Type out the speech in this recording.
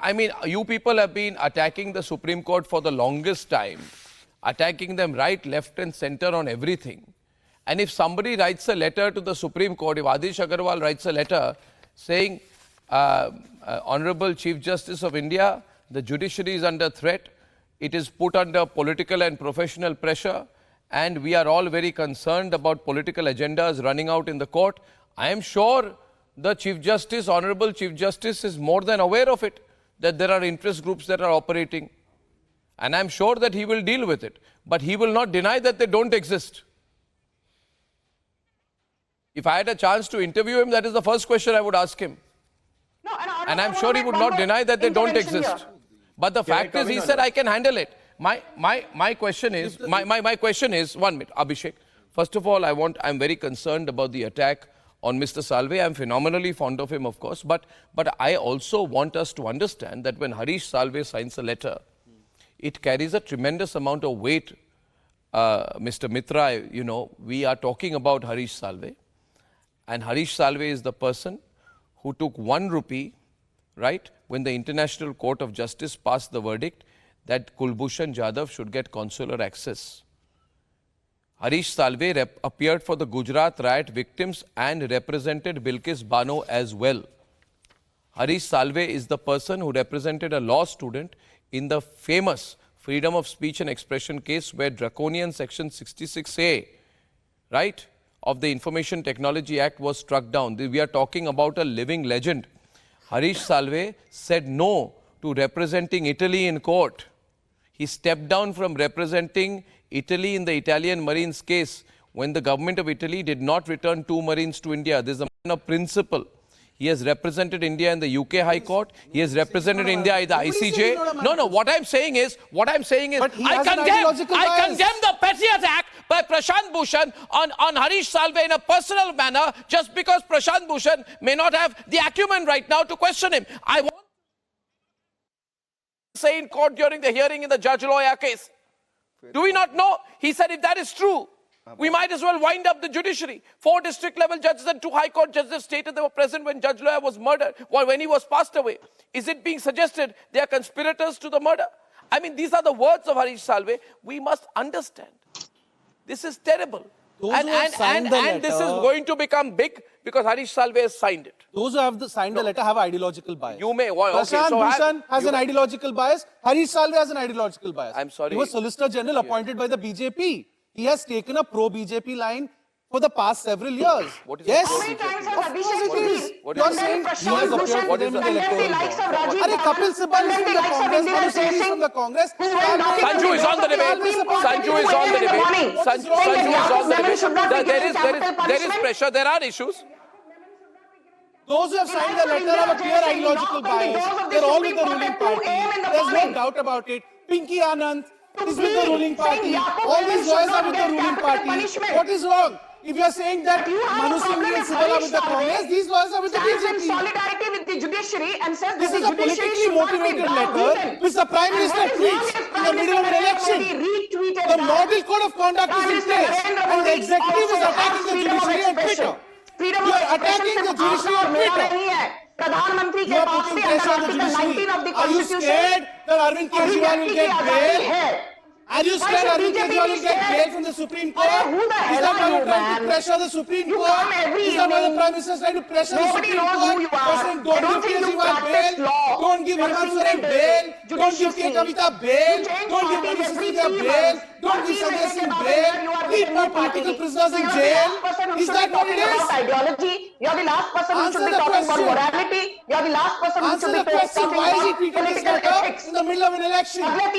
I mean, you people have been attacking the Supreme Court for the longest time, attacking them right, left and center on everything. And if somebody writes a letter to the Supreme Court, if Adish Agarwal writes a letter saying, Honorable Chief Justice of India, the judiciary is under threat, it is put under political and professional pressure, and we are all very concerned about political agendas running out in the court. I am sure the Chief Justice, Honorable Chief Justice, is more than aware of it, that there are interest groups that are operating. And I'm sure that he will deal with it. But he will not deny that they don't exist. If I had a chance to interview him, that is the first question I would ask him. No, and I'm sure he would not deny that they don't exist. But the fact is, he said, I can handle it. My question is, my question is, 1 minute, Abhishek. First of all, I'm very concerned about the attack on Mr. Salve. I'm phenomenally fond of him, of course. But I also want us to understand that when Harish Salve signs a letter, it carries a tremendous amount of weight. Mr. Mitra, you know, we are talking about Harish Salve. And Harish Salve is the person who took 1 rupee, right, when the International Court of Justice passed the verdict that Kulbhushan Jadhav should get consular access. Harish Salve appeared for the Gujarat riot victims and represented Bilkis Bano as well. Harish Salve is the person who represented a law student in the famous freedom of speech and expression case where draconian section 66A, right, of the Information Technology Act was struck down. We are talking about a living legend. Harish Salve said no to representing Italy in court. He stepped down from representing Italy in the Italian Marines case when the government of Italy did not return 2 Marines to India. This is a man of principle. He has represented India in the UK High Court. He has represented India in the ICJ. No, what I'm saying is, I condemn the petty attack by Prashant Bhushan on Harish Salve in a personal manner just because Prashant Bhushan may not have the acumen right now to question him. I want to say in court during the hearing in the Judge Loya case. Do we not know? He said if that is true, we might as well wind up the judiciary. 4 district level judges and 2 high court judges have stated they were present when Judge Loya was murdered or when he was passed away. Is it being suggested they are conspirators to the murder? I mean, these are the words of Harish Salve. We must understand. This is terrible. And this is going to become big because Harish Salve has signed it. Those who have signed the letter have ideological bias. You may. Prashant Bhushan has an ideological bias. Harish Salve has an ideological bias. I'm sorry. He was Solicitor General appointed by the BJP. He has taken a pro-BJP line for the past several years. What is yes, how many times has of course it is. You are saying he has appeared for them in the electoral bond. Kapil Sibal is from the Congress, Manu Singh is from the Congress. Sanju is on the debate. Sanju is on the debate. Sanju is on the debate. There is pressure. There are issues. Those who have signed the letter have a clear ideological bias. They're all with the ruling party. There's no doubt about it. Pinky Anand is with the ruling party. All these lawyers are with the ruling party. What is wrong? If you are saying that Manu Singh and Sibal are with the Congress, these lawyers are with the BJP. Solidarity with the judiciary and says this is a politically motivated letter which the Prime Minister tweets in the middle of an election. The model code of conduct is in place and the executive is attacking the judiciary on Twitter. You are attacking the judiciary on Twitter. You are putting pressure on the judiciary. Are you scared that Arvind Kejriwal will get bail? Are you scared Arvind Kejriwal will get bail from the Supreme Court? Is that why you're trying to pressure the Supreme Court? Is that why the Prime Minister is trying to pressure the Supreme Court? By saying don't give Kejriwal bail, don't give Hemant Soren bail, don't give K. Kavita bail, don't give Mani Sisodiya bail, don't give Sanjay Singh bail, keep more political prisoners in jail. Is that what it is? Ideology. You're the last person who should be talking about morality. You're the last person who should be talking about Why is he tweeting this letter in the middle of an election?